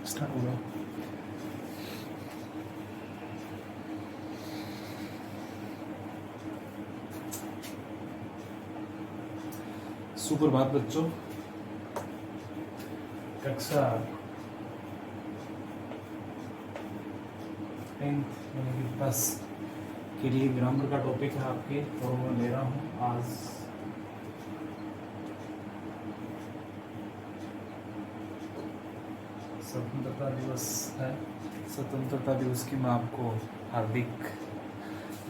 Start हो गया। सुप्रभात बच्चों। कक्षा 10th यानी कि 10 के लिए ग्रामर का टॉपिक है आपके, और मैं ले रहा हूँ आज स्वतंत्रता दिवस है। स्वतंत्रता दिवस की मैं आपको हार्दिक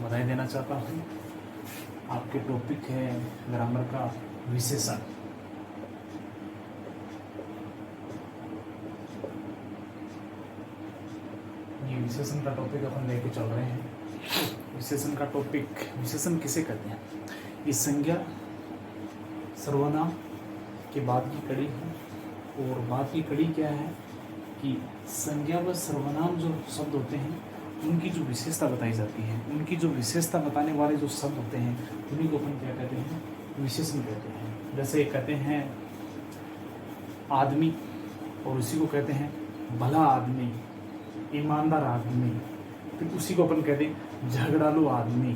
बधाई देना चाहता हूँ। आपके टॉपिक है ग्रामर का विशेषण। ये विशेषण का टॉपिक अपन लेके चल रहे हैं। विशेषण का टॉपिक, विशेषण किसे कहते हैं? ये संज्ञा सर्वनाम के बाद की कड़ी है, और बाद की कड़ी क्या है कि संज्ञा व सर्वनाम जो शब्द होते हैं उनकी जो विशेषता बताई जाती है, उनकी जो विशेषता बताने वाले जो शब्द होते हैं उन्हीं को अपन क्या कहते हैं? विशेषण कहते हैं। जैसे कहते हैं आदमी, और उसी को कहते हैं भला आदमी, ईमानदार आदमी। फिर उसी को अपन कहते हैं झगड़ालू आदमी,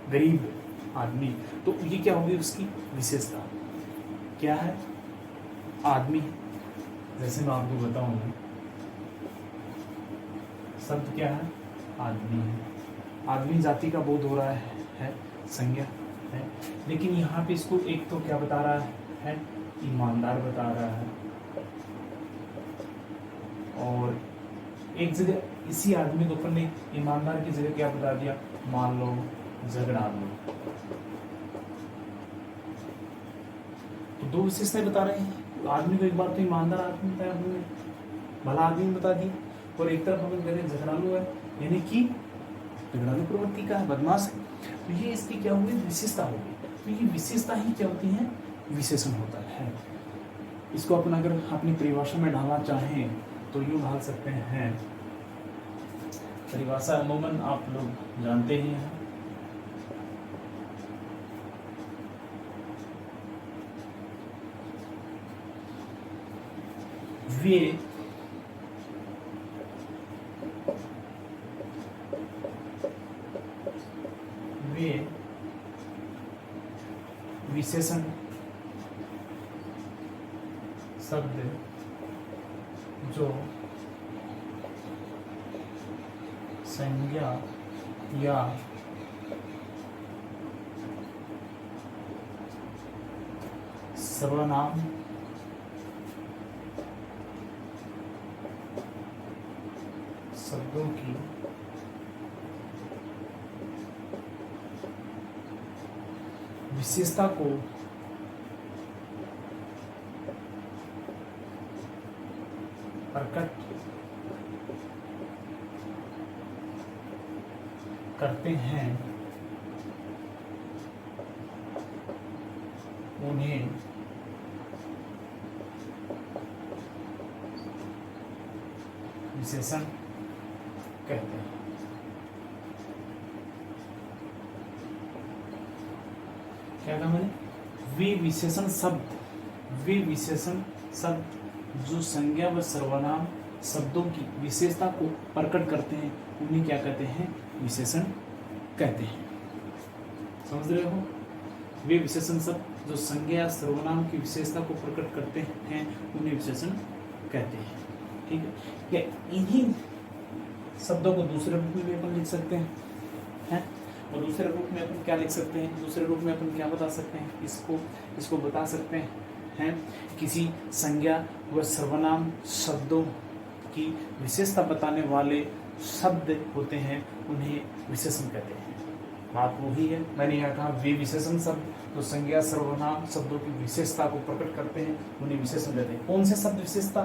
गरीब आदमी। तो ये क्या होगी? उसकी विशेषता क्या है? आदमी। जैसे मैं आपको बताऊं, शब्द क्या है? आदमी है। आदमी जाति का बोध हो रहा है संज्ञा है। लेकिन यहाँ पे इसको एक तो क्या बता रहा है? ईमानदार बता रहा है। और एक जगह इसी आदमी को अपन ने ईमानदार की जगह क्या बता दिया? मान लो झगड़ालू। तो दो विशेषताएं बता रहे हैं। आदमी को एक बार तो ईमानदार आदमी बताया हमने, भला आदमी बता दिया, और एक तरफ हम कह रहे झगड़ालू है, यानी कि झगड़ालू प्रवृत्ति का है, बदमाश है। तो ये इसकी क्या होगी? विशेषता होगी। तो ये विशेषता ही क्या होती है? विशेषण होता है। इसको अपन अगर अपनी परिभाषा में ढालना चाहें तो यूं ढाल सकते हैं। परिभाषा अमूमन आप लोग जानते ही हैं। वे विशेषण शब्द जो संज्ञा या सर्वनाम शब्दों की विशेषता को प्रकट करते हैं उन्हें विशेषण कहते हैं। क्या कहा मैंने? वे विशेषण शब्द जो संज्ञा व सर्वनाम शब्दों की विशेषता को प्रकट करते हैं उन्हें क्या कहते हैं? विशेषण कहते हैं। समझ रहे हो? वे विशेषण शब्द जो संज्ञा सर्वनाम की विशेषता को प्रकट करते हैं उन्हें विशेषण कहते हैं। ठीक है? या इन्हीं शब्दों को दूसरे रूप में भी अपन लिख सकते हैं, और दूसरे रूप में अपन क्या लिख सकते हैं? दूसरे रूप में अपन क्या बता सकते हैं? इसको बता सकते हैं किसी संज्ञा व सर्वनाम शब्दों की विशेषता बताने वाले शब्द होते हैं उन्हें विशेषण कहते हैं। बात वही है, मैंने यहाँ कहा वे विशेषण शब्द जो संज्ञा सर्वनाम शब्दों की विशेषता को प्रकट करते हैं उन्हें विशेषण कहते हैं। कौन से शब्द विशेषता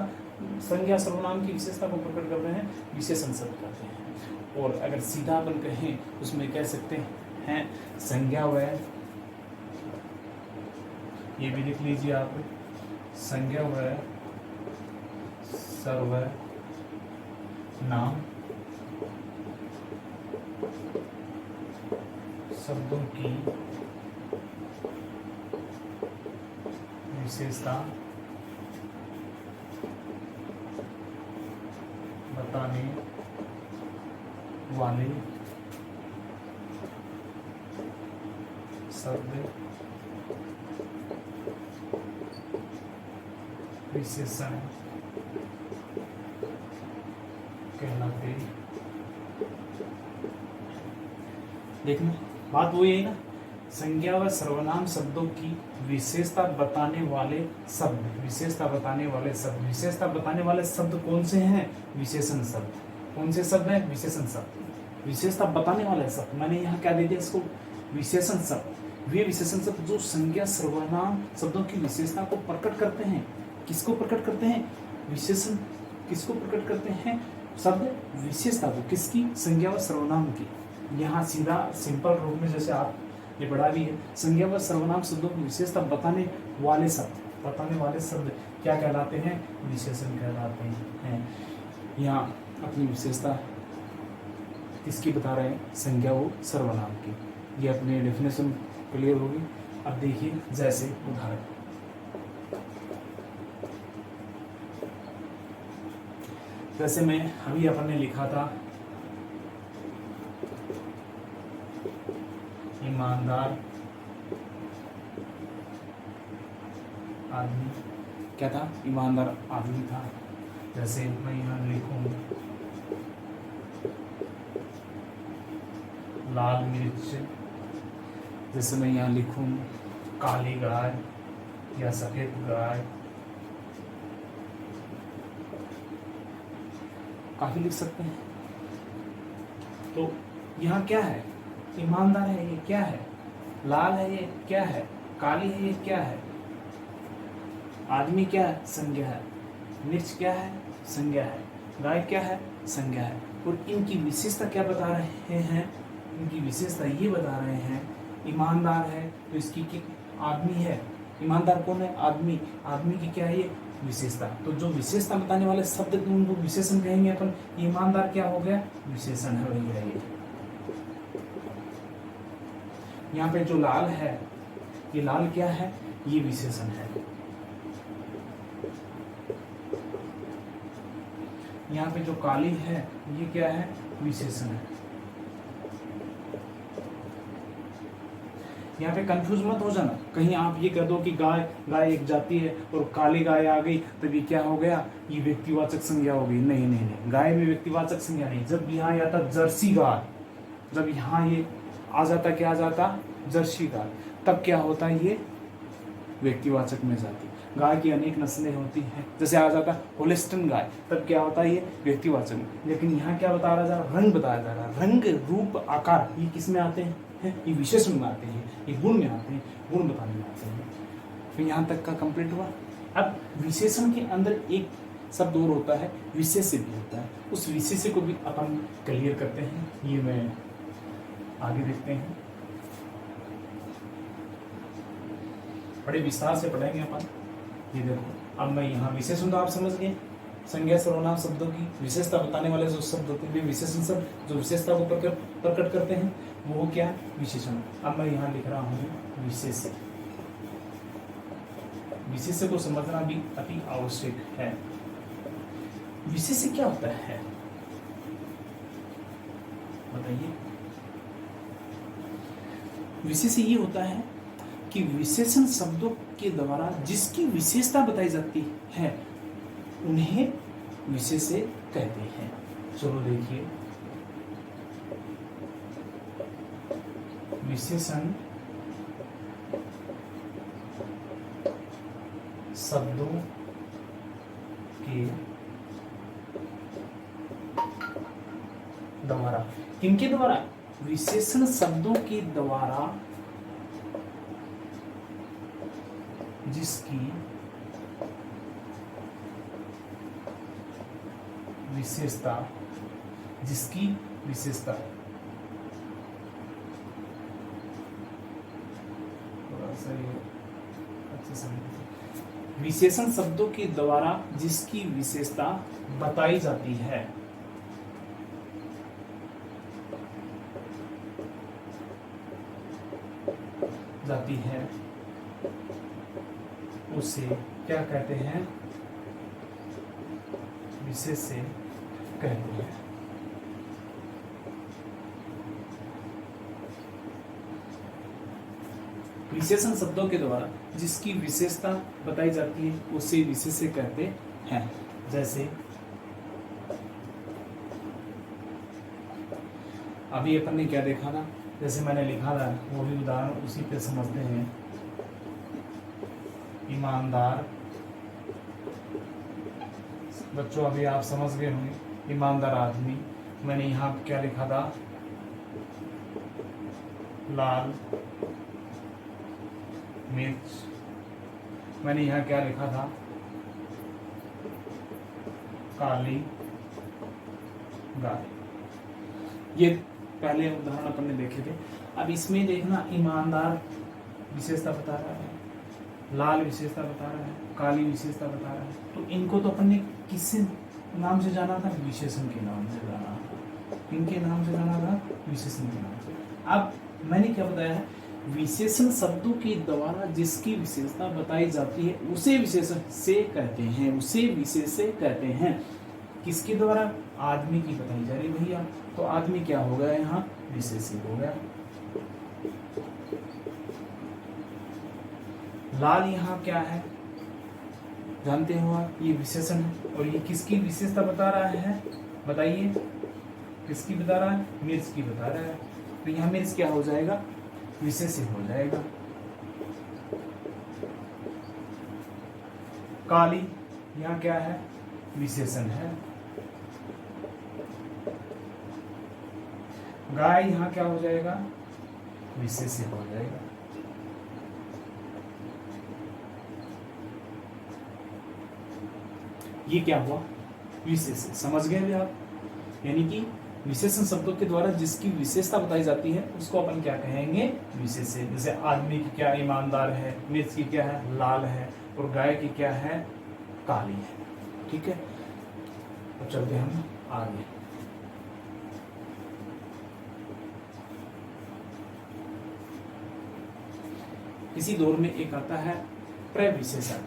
संज्ञा सर्वनाम की विशेषता को प्रकट करते हैं? विशेषण शब्द कहते हैं। और अगर सीधा अपन कहें उसमें कह सकते हैं संज्ञा व, ये भी लिख लीजिए आप, संज्ञा व सर्वनाम शब्दों की विशेषता बताने वाले शब्द विशेषण कहलाते। देखना बात वही है ना, संज्ञा व सर्वनाम शब्दों की विशेषता बताने वाले शब्द, विशेषता बताने वाले शब्द, विशेषता बताने वाले शब्द कौन से हैं? विशेषण शब्द। कौन से शब्द हैं? विशेषण शब्द। विशेषता बताने वाले शब्द, मैंने यहाँ क्या दे दिया इसको? विशेषण शब्द। वे विशेषण शब्द जो संज्ञा सर्वनाम शब्दों की विशेषता को प्रकट करते हैं। किसको प्रकट करते हैं? विशेषण किसको प्रकट करते हैं? शब्द विशेषता को, किसकी? संज्ञा व सर्वनाम की। यहाँ सीधा सिंपल रूप में जैसे आप ये पढ़ा भी है, संज्ञा व सर्वनाम शब्दों की विशेषता बताने वाले शब्द, बताने वाले शब्द क्या कहलाते हैं? विशेषण कहलाते हैं। यहाँ अपनी विशेषता किसकी बता रहे हैं? संज्ञा व सर्वनाम की। ये अपने डेफिनेशन क्लियर होगी। अब देखिए जैसे उदाहरण, जैसे मैं अभी अपन ने लिखा था ईमानदार आदमी, क्या था? ईमानदार आदमी था। जैसे मैं यहाँ लिखूं लाल मिर्च, जैसे मैं यहाँ लिखूं काली गाय या सफेद गाय, काफी लिख सकते हैं। तो यहाँ क्या है? ईमानदार है, ये क्या है? लाल है, ये क्या है? काली है, ये क्या है? आदमी क्या है? संज्ञा है। मिर्च क्या है? संज्ञा है। गाय क्या है? संज्ञा है। और इनकी विशेषता क्या बता रहे हैं? इनकी विशेषता ये बता रहे हैं, ईमानदार है तो इसकी आदमी है। ईमानदार कौन है? आदमी। आदमी की क्या है? ये विशेषता। तो जो विशेषता बताने वाले शब्द उनको विशेषण कहेंगे अपन। ईमानदार क्या हो गया? विशेषण है भैया। ये यहाँ पे जो लाल है, ये लाल क्या है? ये विशेषण है। यहाँ पे जो काली है, ये क्या है? विशेषण है। यहाँ पे कंफ्यूज मत हो जाना, कहीं आप ये कह दो कि गाय एक जाति है और काली गाय आ गई तब ये क्या हो गया? ये व्यक्तिवाचक संज्ञा हो गई। नहीं नहीं नहीं, गाय में व्यक्तिवाचक संज्ञा नहीं। जब यहाँ आता जर्सी गाय, जब यहाँ ये आ जाता, क्या आ जाता? जर्सी गाय, तब क्या होता? ये व्यक्तिवाचक में जाती। गाय की अनेक नस्लें होती हैं, जैसे आ जाता होलिस्टन गाय, तब क्या होता है? ये व्यक्तिवाचक में। लेकिन यहाँ क्या बता रहा जा रहा? रंग बताया जा रहा। रंग, रूप, आकार, ये किस में आते हैं? ये विशेषण में आते हैं, ये गुण में आते हैं, गुण बताने में आते हैं। तो यहाँ तक का कंप्लीट हुआ। अब विशेषण के अंदर एक शब्द और होता है, विशेष्य भी होता है। उस विशेष्य को भी अपन क्लियर करते हैं, ये मैं आगे देखते हैं, बड़े विस्तार से पढ़ेंगे अपन। ये देखो, अब मैं यहाँ विशेषण तो आप समझ गए, संज्ञा सर्वनाम शब्दों की विशेषता बताने वाले जो शब्द होते हैं, विशेषण शब्द जो विशेषता को प्रकट करते हैं, वो क्या? विशेषण। अब मैं यहाँ लिख रहा हूँ विशेष्य। विशेष्य को समझना भी अति आवश्यक है। विशेष्य क्या होता है बताइए? विशेष्य ये होता है कि विशेषण शब्दों के द्वारा जिसकी विशेषता बताई जाती है उन्हें विशेष्य कहते हैं। चलो देखिए, विशेषण शब्दों के द्वारा, किनके द्वारा? विशेषण शब्दों के द्वारा जिसकी विशेषता, जिसकी विशेषता, थोड़ा सा ये अच्छे से, विशेषण शब्दों के द्वारा जिसकी विशेषता बताई जाती है उसे क्या कहते हैं? विशेष्य कहते हैं। विशेषण शब्दों के द्वारा जिसकी विशेषता बताई जाती है उसे विशेष्य कहते हैं। जैसे अभी अपन ने क्या देखा था, जैसे मैंने लिखा था वो भी उदाहरण उसी पे समझते हैं। ईमानदार, बच्चों अभी आप समझ गए होंगे, ईमानदार आदमी। मैंने यहाँ क्या लिखा था, लाल मिर्च। मैंने यहाँ क्या लिखा था, काली गाय। ये पहले उदाहरण अपन ने देखे थे। अब इसमें देखना, ईमानदार विशेषता बता रहा है, लाल विशेषता बता रहा है, काली विशेषता बता रहा है। तो इनको तो अपन ने किस नाम से जाना था, विशेषण के नाम से जाना था। इनके नाम से जाना था, विशेषण के नाम से। अब मैंने क्या बताया है, विशेषण शब्दों के द्वारा जिसकी विशेषता बताई जाती है उसे विशेषण से कहते हैं, उसे विशेष्य कहते हैं। किसके द्वारा, आदमी की बताई जा रही भैया, तो आदमी क्या हो गया, यहाँ विशेष्य हो गया। लाल यहाँ क्या है, जानते हो आप, ये विशेषण है। और ये किसकी विशेषता बता रहा है, बताइए किसकी बता रहा है, मिर्च की बता रहा है। तो यहाँ मिर्च क्या हो जाएगा, विशेष्य हो जाएगा। काली यहाँ क्या है, विशेषण है। गाय यहाँ क्या हो जाएगा, विशेष्य हो जाएगा। ये क्या हुआ, विशेष्य। समझ गए भी आप, यानी कि विशेषण शब्दों के द्वारा जिसकी विशेषता बताई जाती है उसको अपन क्या कहेंगे, विशेष्य। जैसे आदमी की क्या, ईमानदार है, मिर्च की क्या है, लाल है, और गाय की क्या है, काली है। ठीक है, तो चलते हम आगे। इसी दौर में एक आता है प्रविशेषण।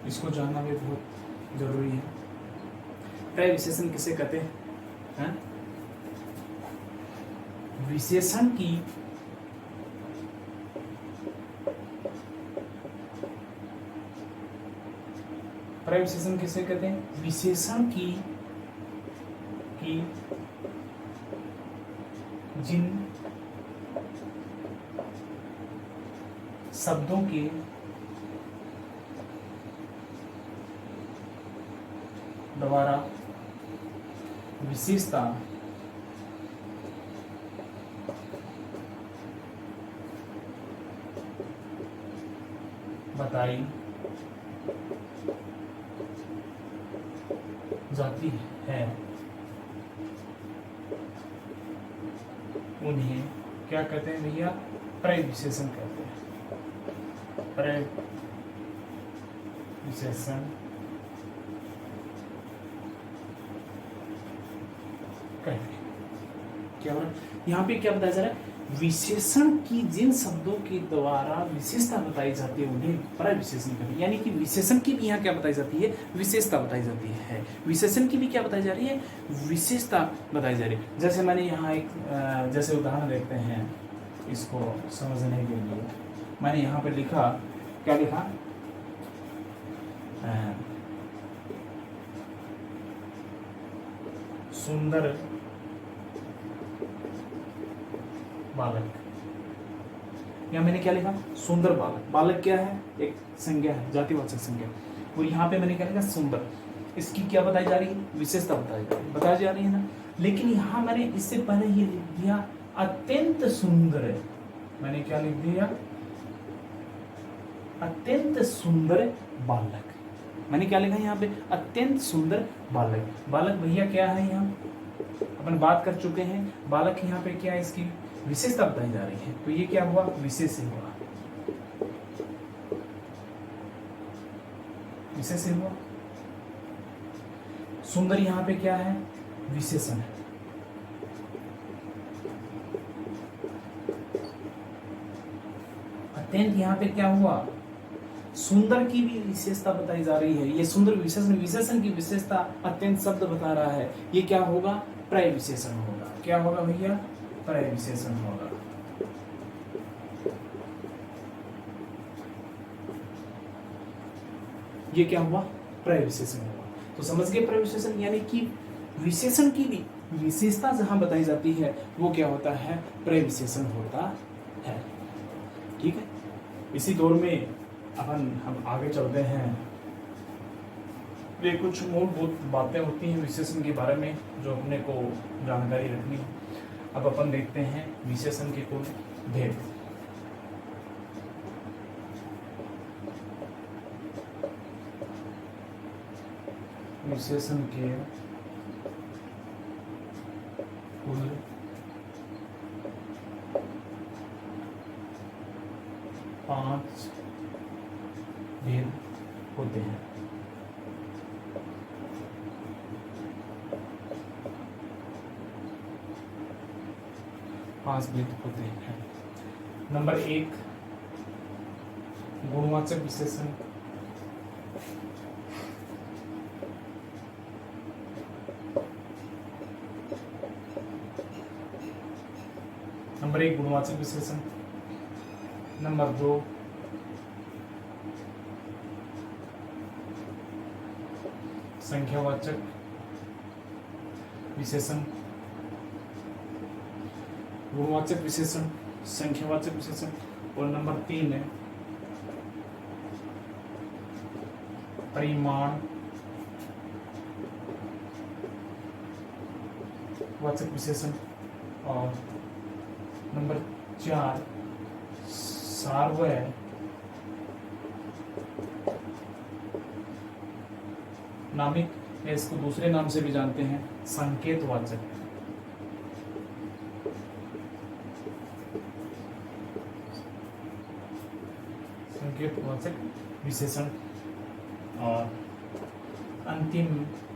इसको जानना भी बहुत जरूरी है। प्रविशेषण किसे कहते हैं? विशेषण की प्रविशेषण किसे कहते हैं, विशेषण की जिन शब्दों के द्वारा विशेषता बताई जाती है उन्हें क्या कहते हैं भैया, प्रविशेषण कहते हैं। प्रविशेषण कहते हैं। क्या हो रहा है यहाँ पे, क्या बताया जा रहा है, विशेषण की जिन शब्दों के द्वारा विशेषता बताई जाती है उन्हें प्रविशेषण कहते हैं। यानी कि विशेषण की भी यहाँ क्या बताई जाती है, विशेषता बताई जाती है। विशेषण की भी क्या बताई जा रही है, विशेषता बताई जा रही है। जैसे मैंने यहाँ एक जैसे उदाहरण देखते हैं, इसको समझने के लिए मैंने यहाँ पे लिखा, क्या लिखा, सुंदर बालक। यहाँ मैंने क्या लिखा, सुंदर बालक। बालक क्या है, एक संज्ञा है, जातिवाचक संज्ञा। और यहाँ पे मैंने क्या लिखा, सुंदर। इसकी क्या बताई जा रही है, विशेषता बताई जा रही है ना। लेकिन यहाँ मैंने इससे पहले ये लिख दिया अत्यंत सुंदर। मैंने क्या लिख दिया, अत्यंत सुंदर बालक। मैंने क्या लिखा यहाँ पे, अत्यंत सुंदर बालक। बालक भैया क्या है, यहाँ अपन बात कर चुके हैं। बालक यहाँ पे क्या है, इसकी विशेषता बताई जा रही है। तो ये क्या हुआ, विशेष्य हुआ, विशेष्य हुआ। सुंदर यहाँ पे क्या है, विशेषण है। अत्यंत यहाँ पे क्या हुआ, सुंदर की भी विशेषता बताई जा रही है। ये सुंदर विशेषण, विशेषण की विशेषता अत्यंत शब्द बता रहा है। ये क्या होगा, प्रय विशेषण होगा। क्या होगा भैया, प्रय विशेषण होगा। ये क्या हुआ, प्रय विशेषण होगा। तो समझ गए, प्रय विशेषण यानी कि विशेषण की भी विशेषता जहां बताई जाती है वो क्या होता है, प्रय विशेषण होता है। ठीक है, इसी दौर में हम आगे चलते हैं। ये कुछ मूलभूत बातें होती हैं विशेषण के बारे में जो अपने को जानकारी रखनी है। अब अपन देखते हैं विशेषण के कुल भेद। विशेषण के कुल पांच भेद होते हैं। पांच भेद होते हैं। नंबर 1, गुणवाचक विशेषण। नंबर 1 गुणवाचक विशेषण। नंबर 2 संख्यावाचक विशेषण। गुणवाचक विशेषण, संख्यावाचक विशेषण। और नंबर 3 है परिमाण वाचक विशेषण। और नंबर 4 सार्वनामिक या इसको दूसरे नाम से भी जानते हैं संकेतवाचक। संकेतवाचक विशेषण। और अंतिम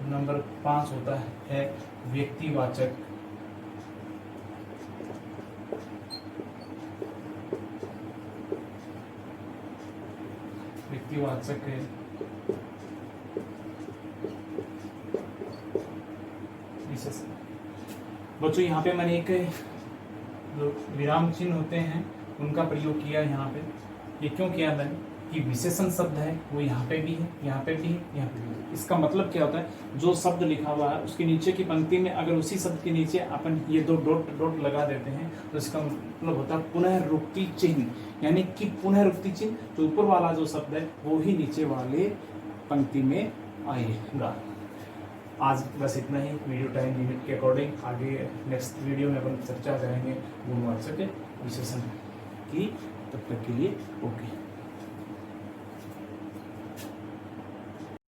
नंबर 5 होता है व्यक्तिवाचक व्यक्तिवाचक विशेषण। बच्चों यहाँ पे मैंने एक जो विराम चिन्ह होते हैं उनका प्रयोग किया यहाँ पे। ये क्यों किया मैंने कि विशेषण शब्द है वो यहाँ पे भी है, यहाँ पे भी है, यहाँ पे भी है। इसका मतलब क्या होता है, जो शब्द लिखा हुआ है उसके नीचे की पंक्ति में अगर उसी शब्द के नीचे अपन ये 2 डॉट लगा देते हैं तो इसका मतलब होता है पुनरुक्ति चिन्ह, यानी कि पुनरुक्ति चिन्ह जो ऊपर वाला जो शब्द है वो ही नीचे वाले पंक्ति में आएगा। आज बस इतना ही, वीडियो टाइम लिमिट के अकॉर्डिंग। आगे नेक्स्ट वीडियो में अपन चर्चा करेंगे गुणवाचक विशेषण की। तब तक के लिए ओके।